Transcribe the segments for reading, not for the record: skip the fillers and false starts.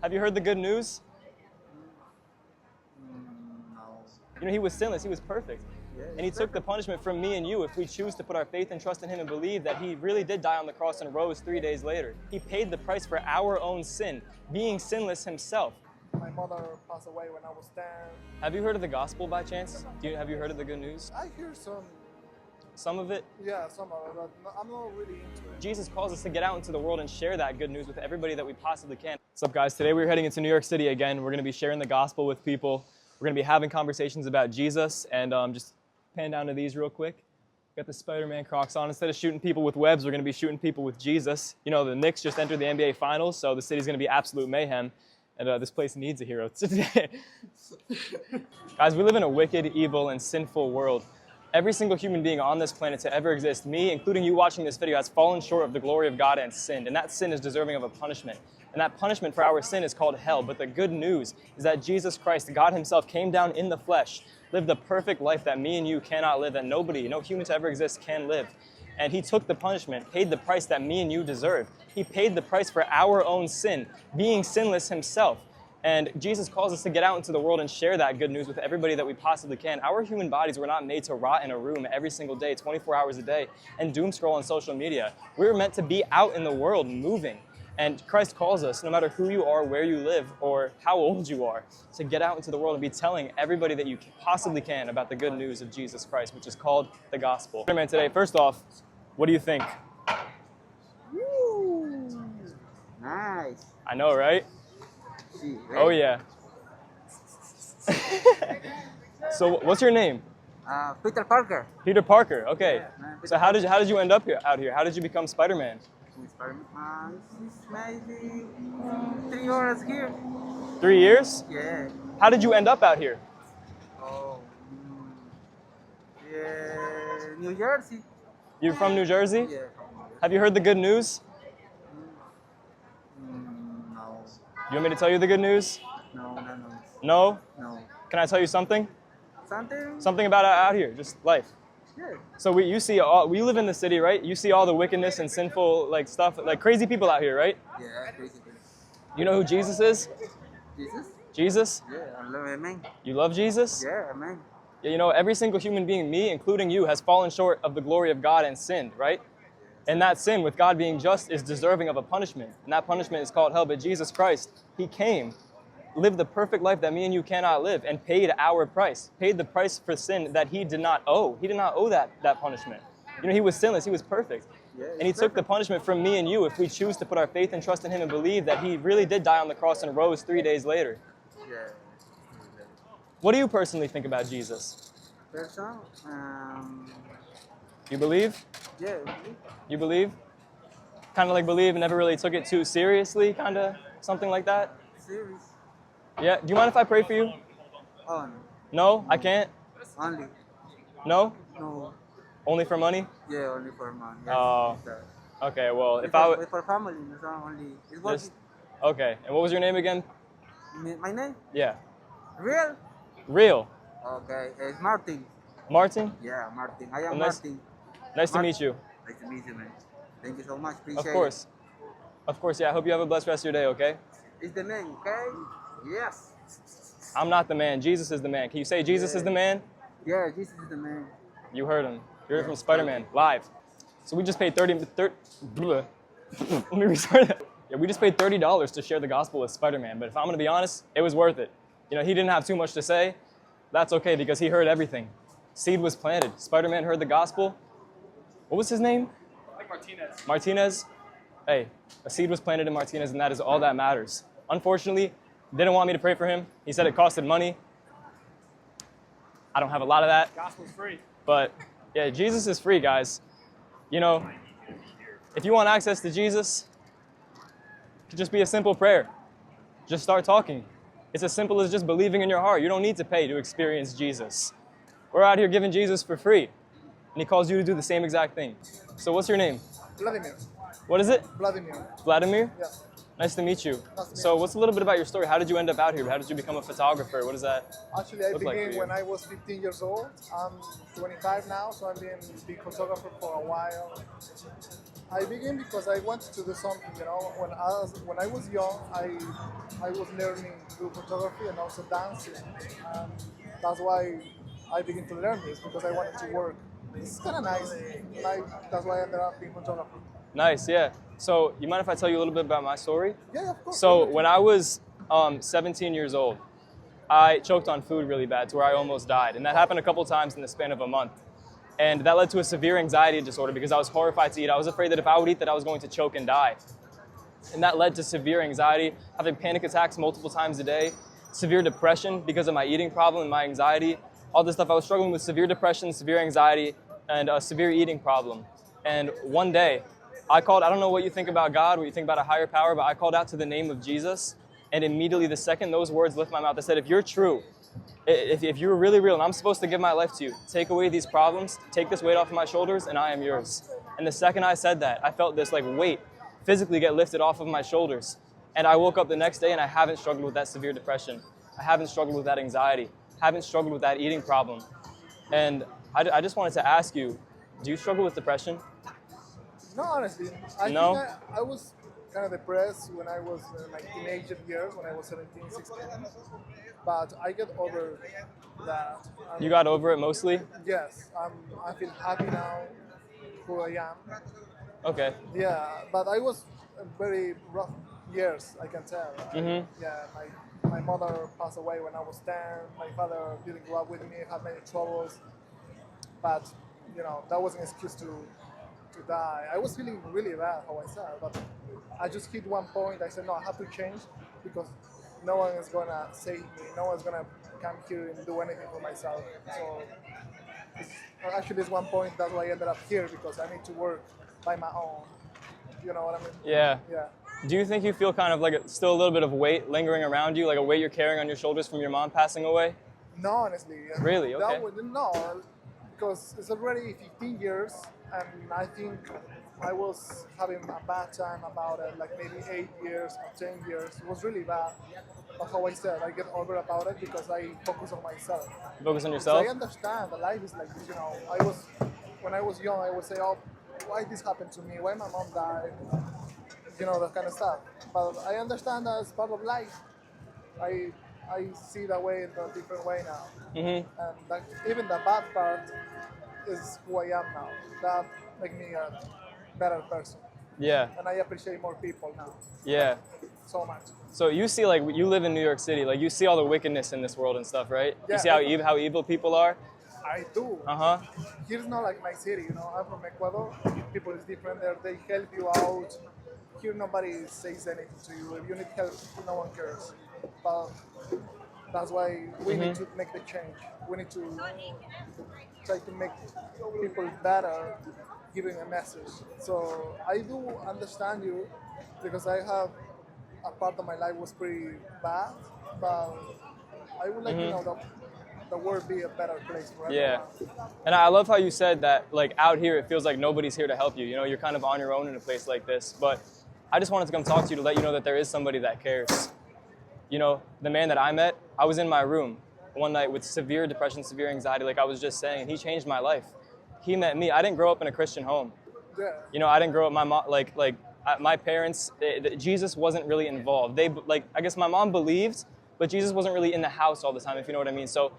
Have you heard the good news? No. You know, he was sinless, he was perfect. Yeah, And he took the punishment from me and you if we choose to put our faith and trust in him and believe that he really did die on the cross and rose 3 days later. He paid the price for our own sin, being sinless himself. My mother passed away when I was 10. Have you heard of the gospel by chance? Have you heard of the good news? I hear Some of it? yeah, some of it, but I'm not really into it. Jesus calls us to get out into the world and share that good news with everybody that we possibly can. What's up, guys? Today we're heading into New York City again. We're going to be sharing the gospel with people. We're going to be having conversations about Jesus, and just pan down to these real quick. Got the Spider-Man Crocs on. Instead of shooting people with webs, we're going to be shooting people with Jesus. You know, the Knicks just entered the NBA Finals, so the city's going to be absolute mayhem, and this place needs a hero today. Guys, we live in a wicked, evil, and sinful world. Every single human being on this planet to ever exist, me, including you watching this video, has fallen short of the glory of God and sinned, and that sin is deserving of a punishment. And that punishment for our sin is called hell. But the good news is that Jesus Christ, God himself, came down in the flesh, lived the perfect life that me and you cannot live, that nobody, no human to ever exist can live. And he took the punishment, paid the price that me and you deserve. He paid the price for our own sin, being sinless himself. And Jesus calls us to get out into the world and share that good news with everybody that we possibly can. Our human bodies were not made to rot in a room every single day, 24 hours a day, and doom scroll on social media. We were meant to be out in the world, moving. And Christ calls us, no matter who you are, where you live, or how old you are, to get out into the world and be telling everybody that you possibly can about the good news of Jesus Christ, which is called the gospel. Man, today, first off, what do you think? Woo! Nice. I know, right? See, right? Oh, yeah. So, what's your name? Peter Parker. Peter Parker. Okay. Yeah, man, So, how did you end up out here? How did you become Spider-Man? This maybe 3 hours here. 3 years? Yeah. How did you end up out here? Oh. Yeah. New Jersey. You're from New Jersey? Yeah. Have you heard the good news? No. You want me to tell you the good news? No. No? No. Can I tell you something? Something? Something about out here, just life. Yeah. So we live in the city, right? You see all the wickedness and sinful stuff, like crazy people out here, right? Yeah, crazy. You know who Jesus is? Jesus? Jesus? Yeah, I love it, man. You love Jesus? Yeah, man. Yeah, you know, every single human being, me, including you, has fallen short of the glory of God and sinned, right? And that sin, with God being just, is deserving of a punishment. And that punishment is called hell. But Jesus Christ, he came, lived the perfect life that me and you cannot live, and paid our price, paid the price for sin that he did not owe. He did not owe that punishment. You know, he was sinless, he was perfect. Yeah, And he took the punishment from me and you if we choose to put our faith and trust in him and believe that he really did die on the cross and rose 3 days later. Yeah. What do you personally think about Jesus? Person? You believe? Yeah. You believe? Kind of like believe and never really took it too seriously, kind of something like that? Serious? Yeah, do you mind if I pray for you? On. No, I can't? Only. No? No. Only for money? Yeah, only for money. Yes, Oh. sir. Okay, well, if I would... For family, no, only. It's what Just, okay, and what was your name again? my name? Yeah. Real? Real. Okay, it's Martin. Martin? Yeah, Martin. I am Nice- Martin. Nice to meet you. Nice to meet you, man. Thank you so much. Appreciate Of course. Of course, yeah. I hope you have a blessed rest of your day, okay? it. It's the name, okay? Yes. I'm not the man. Jesus is the man. Can you say Jesus is the man? Yeah, Jesus is the man. You heard him. You heard from Spider-Man, live. So we just paid let me restart it. Yeah, we just paid $30 to share the gospel with Spider-Man, but if I'm gonna be honest, it was worth it. You know, he didn't have too much to say. That's okay because he heard everything. Seed was planted. Spider-Man heard the gospel. What was his name? I think Martinez. Martinez. Hey, a seed was planted in Martinez, and that is all that matters. Unfortunately, didn't want me to pray for him. He said it costed money. I don't have a lot of that, Gospel's free. but yeah, Jesus is free, guys. You know, if you want access to Jesus, it could just be a simple prayer. Just start talking. It's as simple as just believing in your heart. You don't need to pay to experience Jesus. We're out here giving Jesus for free, and he calls you to do the same exact thing. So what's your name? Vladimir. What is it? Vladimir. Vladimir? Yeah. Nice to meet you. Nice to meet So you. what's a little bit about your story? How did you end up out here? How did you become a photographer? What does that Actually, I look like for began you? when I was 15 years old. I'm 25 now, so I've been a big photographer for a while. I began because I wanted to do something. You know, when I was young, I was learning to do photography and also dancing, and that's why I began to learn this because I wanted to work. It's kind of nice. That's why I ended up in photography. Nice, yeah. So you mind if I tell you a little bit about my story? Yeah, of course. So when I was 17 years old, I choked on food really bad to where I almost died. And that happened a couple times in the span of a month. And that led to a severe anxiety disorder because I was horrified to eat. I was afraid that if I would eat that I was going to choke and die. And that led to severe anxiety, having panic attacks multiple times a day, severe depression because of my eating problem and my anxiety, all this stuff. I was struggling with severe depression, severe anxiety, and a severe eating problem. And one day, I don't know what you think about God, what you think about a higher power, but I called out to the name of Jesus. And immediately the second those words left my mouth, I said, if you're true, if you're really real and I'm supposed to give my life to you, take away these problems, take this weight off of my shoulders, and I am yours. And the second I said that, I felt this like weight physically get lifted off of my shoulders. And I woke up the next day and I haven't struggled with that severe depression. I haven't struggled with that anxiety. Haven't struggled with that eating problem. And I just wanted to ask you, do you struggle with depression? No, honestly, I think I was kind of depressed when I was in my teenager years, when I was 17, 16. But I get over that. You got over it mostly? Yes, I feel happy now who I am. Okay. Yeah, but I was very rough years, I can tell. Mm-hmm. Yeah, my mother passed away when I was 10. My father didn't grow up with me, had many troubles. But, that was an excuse to die. I was feeling really bad, how I said, but I just hit one point. I said, no, I have to change because no one is going to save me. No one's going to come here and do anything for myself. So actually, this one point, that's why I ended up here because I need to work by my own. You know what I mean? Yeah. Yeah. Do you think you feel kind of like still a little bit of weight lingering around you, like a weight you're carrying on your shoulders from your mom passing away? No, honestly. Really? Okay. No, because it's already 15 years, and I think I was having a bad time about it, like maybe 8 years or 10 years. It was really bad. But how I said, I get over about it because I focus on myself. Focus on yourself? So I understand that life is like this, when I was young, I would say, oh, why this happened to me? Why my mom died? That kind of stuff. But I understand that it's part of life. I see that way in a different way now. Mm-hmm. And even the bad part is who I am now. That makes me a better person. Yeah. And I appreciate more people now. Yeah. So much. So you see, like, you live in New York City, like, you see all the wickedness in this world and stuff, right? Yeah, you see how evil people are? I do. Uh-huh. Here's not like my city, I'm from Ecuador. People is different there. They help you out. Here nobody says anything to you. If you need help, no one cares. But that's why we need to make the change. We need to try to make people better, giving a message. So I do understand you because I have a part of my life was pretty bad, but I would like to know that the world be a better place for everyone. Yeah. And I love how you said that, like, out here it feels like nobody's here to help you. You're kind of on your own in a place like this. But I just wanted to come talk to you to let you know that there is somebody that cares. The man that I met, I was in my room one night with severe depression, severe anxiety, like I was just saying, and he changed my life. He met me. I didn't grow up in a Christian home. Yeah. I didn't grow up, my mom, my parents, Jesus wasn't really involved. I guess my mom believed, but Jesus wasn't really in the house all the time, if you know what I mean. So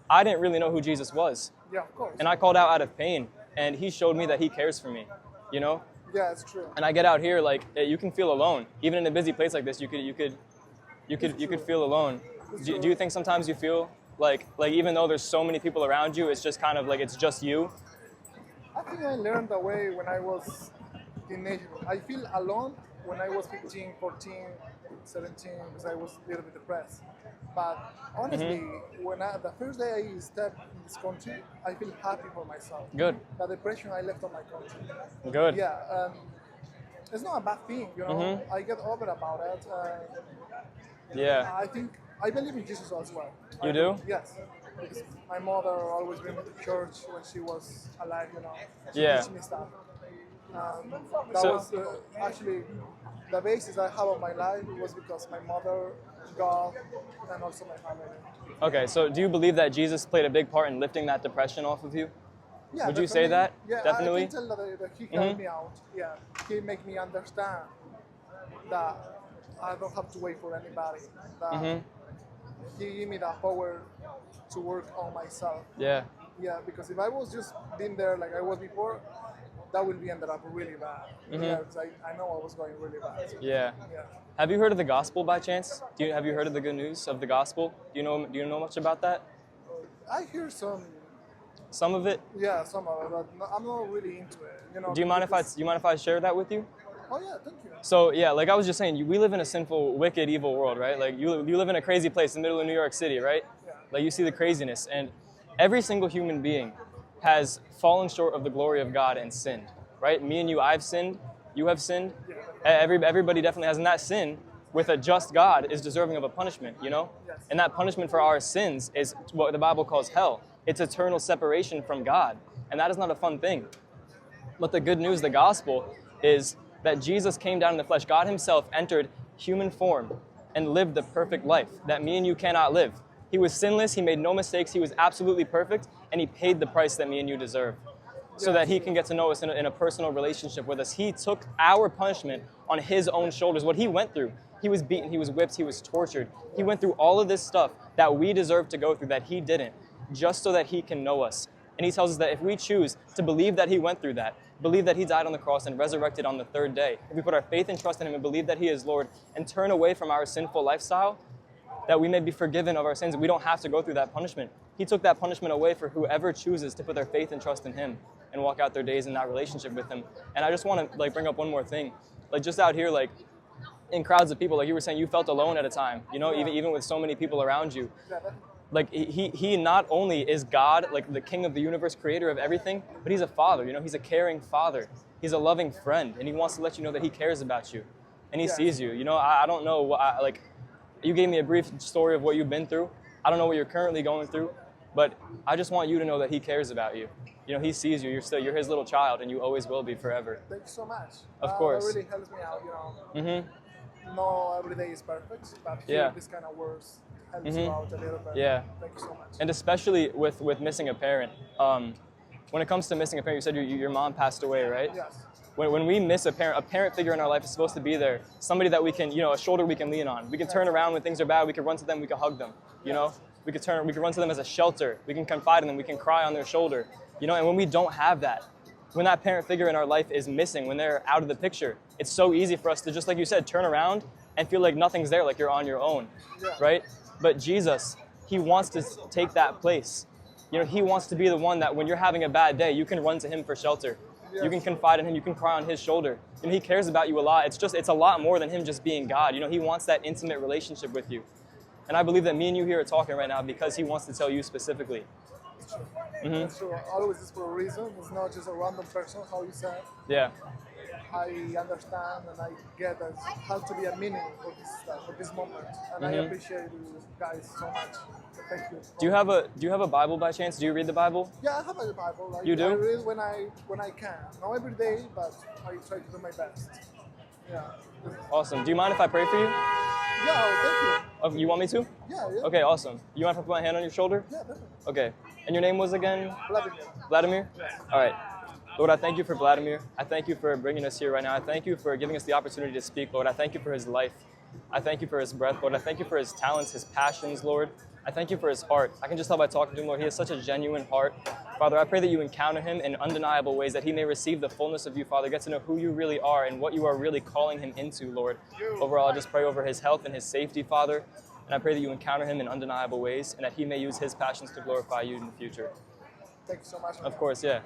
I didn't really know who Jesus was. Yeah, of course. And I called out of pain, and he showed me that he cares for me, Yeah, it's true. And I get out here, like, you can feel alone. Even in a busy place like this, you could feel alone. Do you think sometimes you feel like even though there's so many people around you, it's just kind of like it's just you? I think I learned that way when I was teenager. I feel alone when I was 15, 14, 17 because I was a little bit depressed. But honestly, when the first day I stepped in this country, I feel happy for myself. Good. The depression I left on my country. Good. Yeah. It's not a bad thing, I get over about it. Yeah. I believe in Jesus as well. You do? Yes. Because my mother always bring me to church when she was alive, She Yeah. teach me stuff. That was actually the basis I have of my life was because my mother, God, and also my family. Okay, so do you believe that Jesus played a big part in lifting that depression off of you? Yeah, Would you say that? Yeah, Definitely? I can tell that he helped me out. Yeah, he make me understand that I don't have to wait for anybody. That he give me that power to work on myself. Yeah. Yeah, because if I was just been there like I was before, that would be ended up really bad. Yeah, 'cause I know I was going really bad. Yeah. Yeah. Have you heard of the gospel by chance? Have you heard of the good news of the gospel? Do you know much about that? I hear some, Some of it? yeah, some of it, but I'm not really into it. You know. Do you mind if I share that with you? Oh yeah, thank you. So yeah, like I was just saying, we live in a sinful, wicked, evil world, right? Like you live in a crazy place in the middle of New York City, right? Yeah. Like you see the craziness, and every single human being has fallen short of the glory of God and sinned, right? Me and you, I've sinned. You have sinned. Everybody definitely has, and that sin with a just God is deserving of a punishment, you know? Yes. And that punishment for our sins is what the Bible calls hell. It's eternal separation from God, and that is not a fun thing. But the good news, the gospel, is that Jesus came down in the flesh. God himself entered human form and lived the perfect life that me and you cannot live. He was sinless, he made no mistakes, he was absolutely perfect, and he paid the price that me and you deserve so that he can get to know us in a personal relationship with us. He took our punishment on his own shoulders, what he went through. He was beaten, he was whipped, he was tortured. He went through all of this stuff that we deserve to go through that he didn't, just so that he can know us. And he tells us that if we choose to believe that he went through that, believe that he died on the cross and resurrected on the third day, if we put our faith and trust in him and believe that he is Lord and turn away from our sinful lifestyle, that we may be forgiven of our sins, we don't have to go through that punishment. He took that punishment away for whoever chooses to put their faith and trust in him and walk out their days in that relationship with him. And I just want to bring up one more thing. Just out here, in crowds of people, like you were saying, you felt alone at a time, even with so many people around you. He not only is God, the king of the universe, creator of everything, but he's a father, he's a caring father. He's a loving friend, and he wants to let you know that he cares about you and he sees you. I don't know, you gave me a brief story of what you've been through. I don't know what you're currently going through, but I just want you to know that he cares about you. He sees you. You're his little child, and you always will be forever. Thank you so much. Of course. That really helps me out, Mm-hmm. No, every day is perfect, but Yeah. this kind of words helps you out a little bit. Yeah. Thank you so much. And especially with missing a parent. When it comes to missing a parent, you said your mom passed away, right? Yes. When we miss a parent figure in our life is supposed to be there. Somebody that we can, a shoulder we can lean on. We can turn around when things are bad. We can run to them. We can hug them. We can run to them as a shelter. We can confide in them. We can cry on their shoulder. And when we don't have that, when that parent figure in our life is missing, when they're out of the picture, it's so easy for us to, just like you said, turn around and feel like nothing's there, like you're on your own, right? But Jesus, he wants to take that place. He wants to be the one that when you're having a bad day, you can run to him for shelter. Yes. You can confide in him. You can cry on his shoulder. He cares about you a lot. It's a lot more than him just being God. He wants that intimate relationship with you. And I believe that me and you here are talking right now because he wants to tell you specifically. It's true. It's true. Always is for a reason. It's not just a random person, how you said. Yeah. I understand and I get that it has to be a meaning for this moment. And I appreciate you guys so much. Thank you. Do you have a Bible by chance? Do you read the Bible? Yeah, I have a Bible. You do? I read when I can. Not every day, but I try to do my best. Yeah. Awesome. Do you mind if I pray for you? Yeah, thank you. Oh, you want me to? Yeah. Okay, awesome. You mind if I put my hand on your shoulder? Yeah, definitely. Okay. And your name was again? Vladimir. Vladimir? All right. Lord, I thank you for Vladimir. I thank you for bringing us here right now. I thank you for giving us the opportunity to speak, Lord. I thank you for his life. I thank you for his breath, Lord. I thank you for his talents, his passions, Lord. I thank you for his heart. I can just tell by talking to him, Lord, he has such a genuine heart. Father, I pray that you encounter him in undeniable ways, that he may receive the fullness of you, Father, get to know who you really are and what you are really calling him into, Lord. Overall, I just pray over his health and his safety, Father, and I pray that you encounter him in undeniable ways and that he may use his passions to glorify you in the future. Thank you so much. Of course, yeah.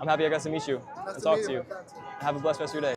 I'm happy I got to meet you and talk to you. Have a blessed rest of your day.